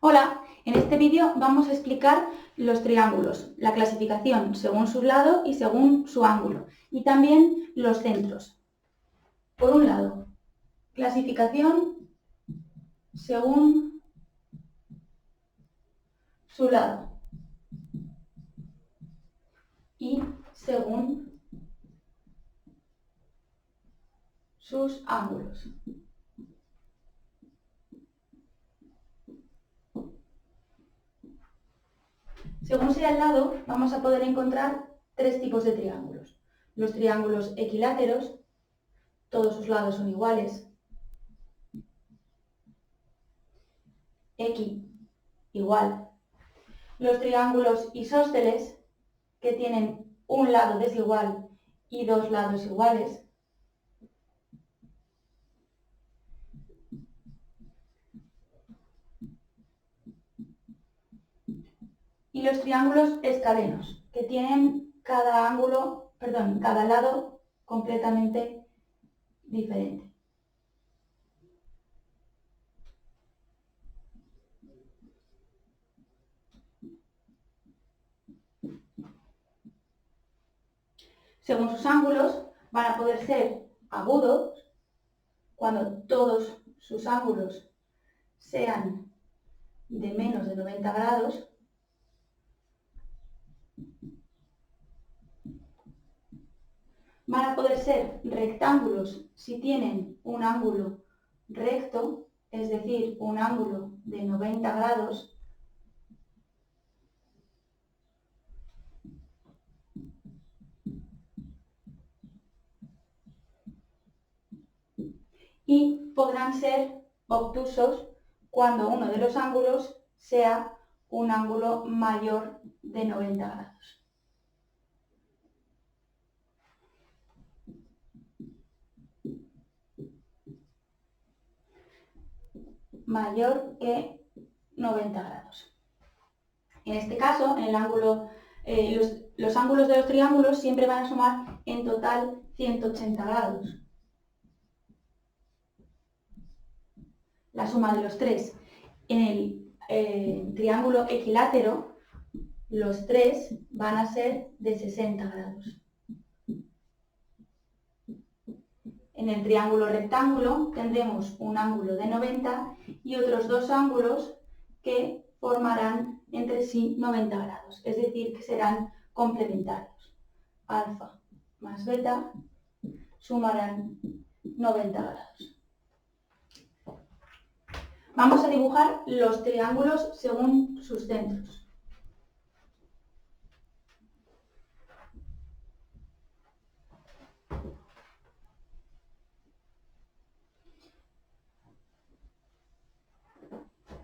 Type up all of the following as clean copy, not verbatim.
Hola, en este vídeo vamos a explicar los triángulos, la clasificación según su lado y según su ángulo, y también los centros. Por un lado, clasificación según su lado y según sus ángulos. Según sea el lado, vamos a poder encontrar tres tipos de triángulos. Los triángulos equiláteros, todos sus lados son iguales. X igual. Los triángulos isósceles, que tienen un lado desigual y dos lados iguales. Y los triángulos escalenos, que tienen cada lado completamente diferente. Según sus ángulos, van a poder ser agudos, cuando todos sus ángulos sean de menos de 90 grados, van a poder ser rectángulos si tienen un ángulo recto, es decir, un ángulo de 90 grados, y podrán ser obtusos cuando uno de los ángulos sea un ángulo mayor de 90 grados. Mayor que 90 grados. En este caso, en el ángulo, los ángulos de los triángulos siempre van a sumar en total 180 grados. La suma de los tres. En el triángulo equilátero, los tres van a ser de 60 grados. En el triángulo rectángulo tendremos un ángulo de 90 y otros dos ángulos que formarán entre sí 90 grados, es decir, que serán complementarios. Alfa más beta sumarán 90 grados. Vamos a dibujar los triángulos según sus centros.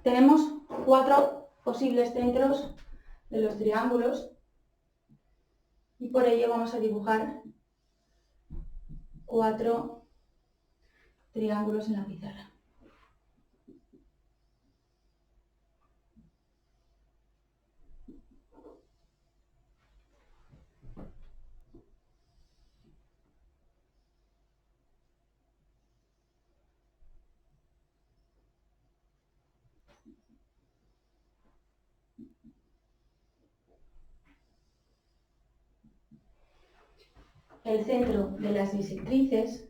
Tenemos cuatro posibles centros de los triángulos y por ello vamos a dibujar cuatro triángulos en la pizarra. El centro de las bisectrices,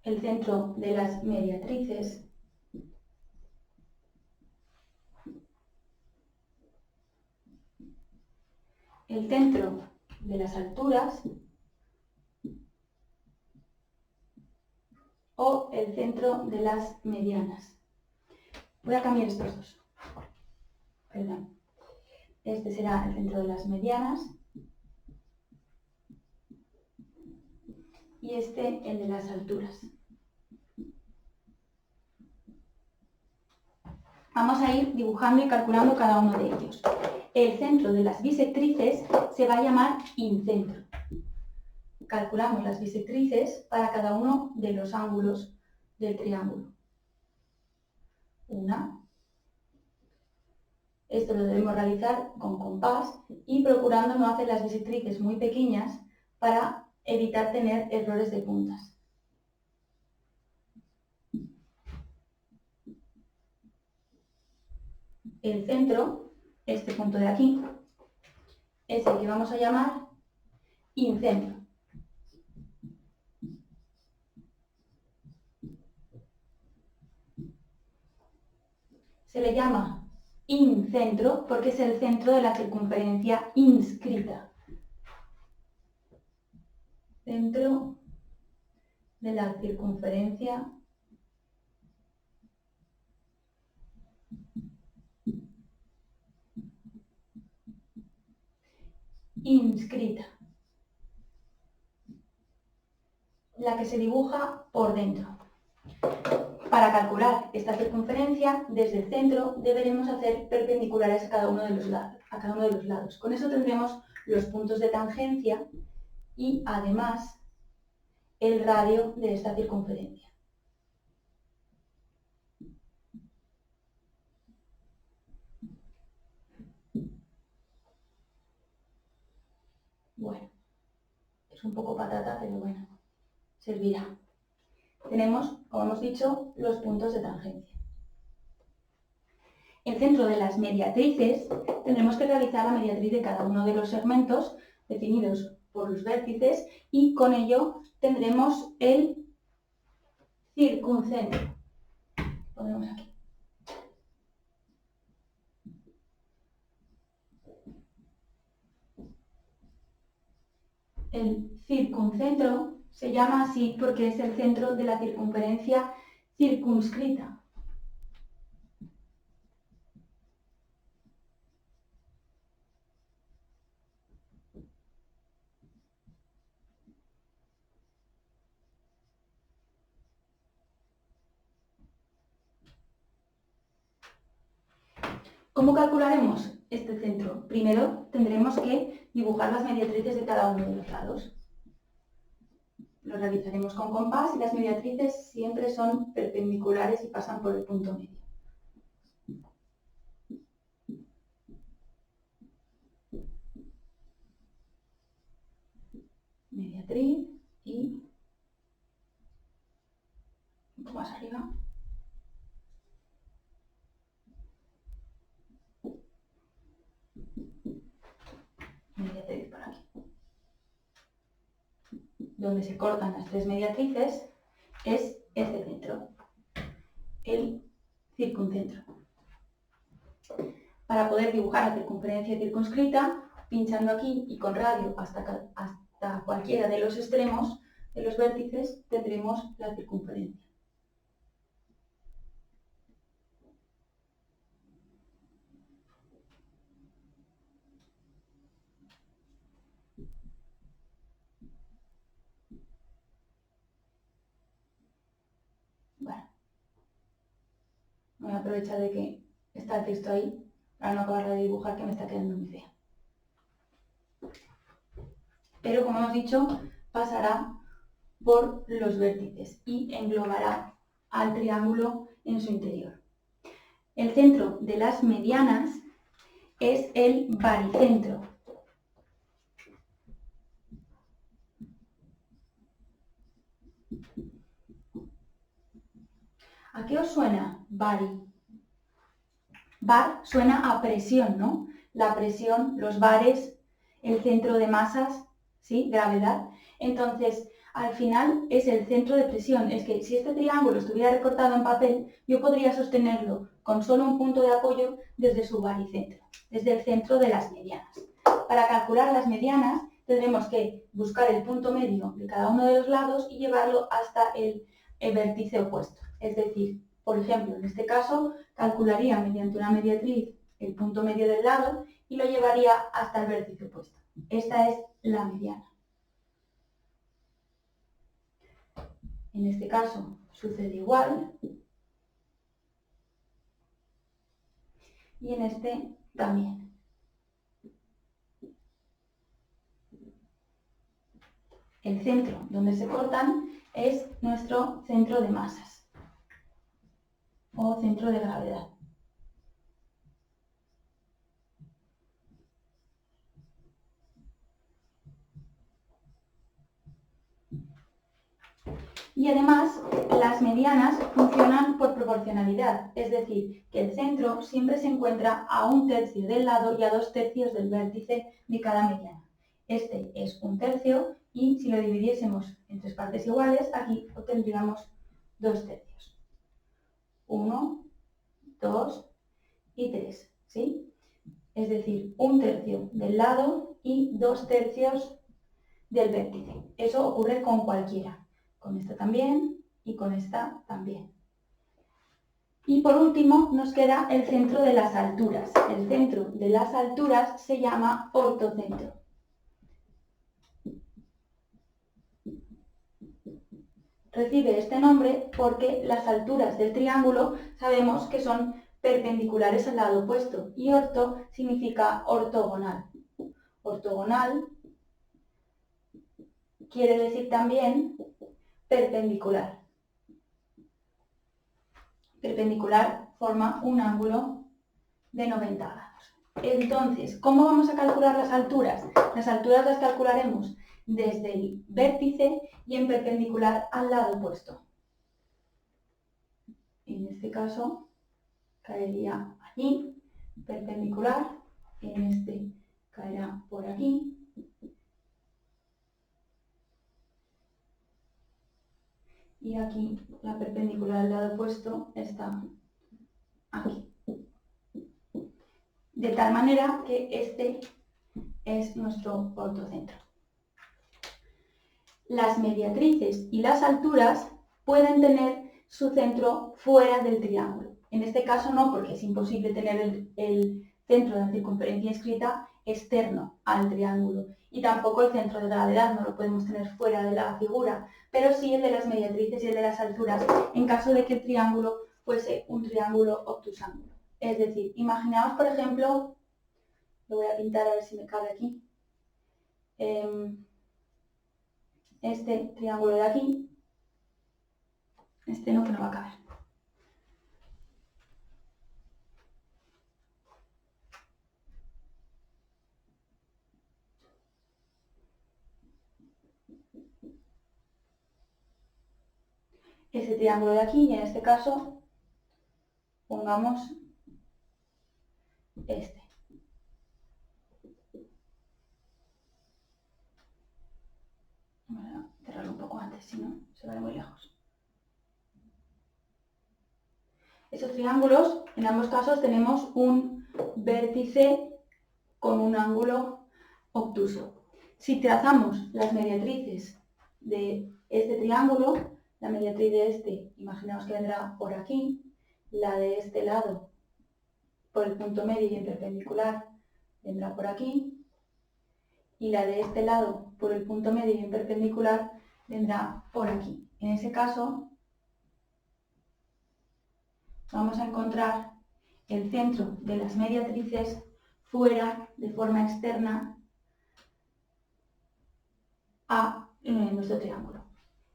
el centro de las mediatrices, el centro de las alturas o el centro de las medianas. Voy a cambiar estos dos. Perdón. Este será el centro de las medianas y este el de las alturas. Vamos a ir dibujando y calculando cada uno de ellos. El centro de las bisectrices se va a llamar incentro. Calculamos las bisectrices para cada uno de los ángulos del triángulo. Una. Esto lo debemos realizar con compás y procurando no hacer las bisectrices muy pequeñas para evitar tener errores de puntas. el centro, este punto de aquí, es el que vamos a llamar incentro. Se le llama incentro porque es el centro de la circunferencia inscrita. Centro de la circunferencia inscrita, la que se dibuja por dentro. Para calcular esta circunferencia, desde el centro deberemos hacer perpendiculares a cada uno de los lados. Con eso tendremos los puntos de tangencia y además el radio de esta circunferencia. Bueno, es un poco patata, pero bueno, servirá. Tenemos, como hemos dicho, los puntos de tangencia. El centro de las mediatrices tendremos que realizar la mediatriz de cada uno de los segmentos definidos por los vértices y con ello tendremos el circuncentro. Ponemos aquí. El circuncentro se llama así porque es el centro de la circunferencia circunscrita. ¿Cómo calcularemos este centro? Primero tendremos que dibujar las mediatrices de cada uno de los lados. Lo realizaremos con compás y las mediatrices siempre son perpendiculares y pasan por el punto medio. Mediatriz y un poco más arriba. Mediatriz por aquí. Donde se cortan las tres mediatrices es este centro, el circuncentro. Para poder dibujar la circunferencia circunscrita, pinchando aquí y con radio hasta cualquiera de los extremos de los vértices, tendremos la circunferencia. Bueno, voy a aprovechar de que está el texto ahí para no acabar de dibujar, que me está quedando muy fea. Pero como hemos dicho, pasará por los vértices y englobará al triángulo en su interior. El centro de las medianas es el baricentro. ¿A qué os suena bari? Bar suena a presión, ¿no? La presión, los bares, el centro de masas, ¿sí? Gravedad. Entonces, al final es el centro de presión. Es que si este triángulo estuviera recortado en papel, yo podría sostenerlo con solo un punto de apoyo desde su baricentro, desde el centro de las medianas. Para calcular las medianas tendremos que buscar el punto medio de cada uno de los lados y llevarlo hasta el vértice opuesto. Es decir, por ejemplo, en este caso, calcularía mediante una mediatriz el punto medio del lado y lo llevaría hasta el vértice opuesto. Esta es la mediana. En este caso sucede igual. Y en este también. El centro donde se cortan es nuestro centro de masas o centro de gravedad. Y además, las medianas funcionan por proporcionalidad, es decir, que el centro siempre se encuentra a 1/3 del lado y a 2/3 del vértice de cada mediana. Este es 1/3 y si lo dividiésemos en 3 partes iguales, aquí obtendríamos 2/3. 1, 2 y 3, ¿sí? Es decir, 1/3 del lado y 2/3 del vértice. Eso ocurre con cualquiera. Con esta también y con esta también. Y por último nos queda el centro de las alturas. El centro de las alturas se llama ortocentro. Recibe este nombre porque las alturas del triángulo sabemos que son perpendiculares al lado opuesto y orto significa ortogonal. Ortogonal quiere decir también perpendicular. Perpendicular forma un ángulo de 90 grados. Entonces, ¿cómo vamos a calcular las alturas? Las alturas las calcularemos desde el vértice y en perpendicular al lado opuesto. En este caso, caería allí, perpendicular, en este caerá por aquí. Y aquí la perpendicular al lado opuesto está aquí. De tal manera que este es nuestro ortocentro. Las mediatrices y las alturas pueden tener su centro fuera del triángulo. En este caso no, porque es imposible tener el centro de la circunferencia inscrita externo al triángulo. Y tampoco el centro de gravedad no lo podemos tener fuera de la figura, pero sí el de las mediatrices y el de las alturas en caso de que el triángulo fuese un triángulo obtusángulo. Es decir, imaginaos, por ejemplo, lo voy a pintar a ver si me cabe aquí, este triángulo de aquí, este no, que no va a caber. Este triángulo de aquí y en este caso pongamos este. Voy a cerrarlo un poco antes, si no se va muy lejos. Estos triángulos, en ambos casos tenemos un vértice con un ángulo obtuso. Si trazamos las mediatrices de este triángulo, la mediatriz de este, imaginaos que vendrá por aquí, la de este lado por el punto medio y en perpendicular vendrá por aquí, y la de este lado por el punto medio y en perpendicular vendrá por aquí. En ese caso vamos a encontrar el centro de las mediatrices fuera de forma externa a nuestro triángulo.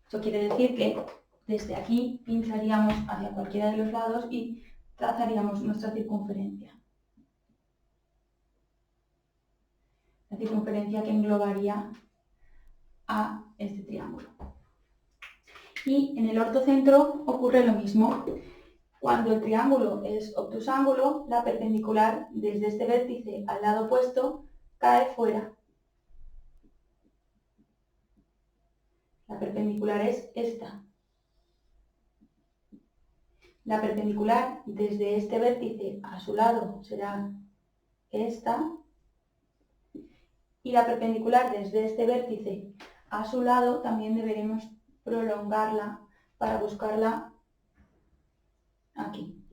Eso quiere decir que desde aquí pincharíamos hacia cualquiera de los lados y trazaríamos nuestra circunferencia. La circunferencia que englobaría a este triángulo. Y en el ortocentro ocurre lo mismo. Cuando el triángulo es obtusángulo, la perpendicular desde este vértice al lado opuesto cae fuera. La perpendicular es esta. La perpendicular desde este vértice a su lado será esta. Y la perpendicular desde este vértice a su lado también deberemos prolongarla para buscarla aquí.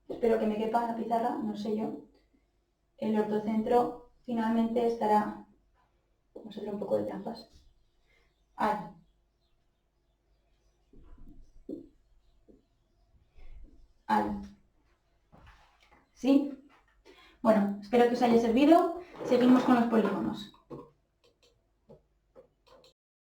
Espero que me quepa la pizarra, no sé yo. El ortocentro finalmente estará, vamos a hacer un poco de trampas, ahí. Ahí. ¿Sí? Bueno, espero que os haya servido. Seguimos con los polígonos.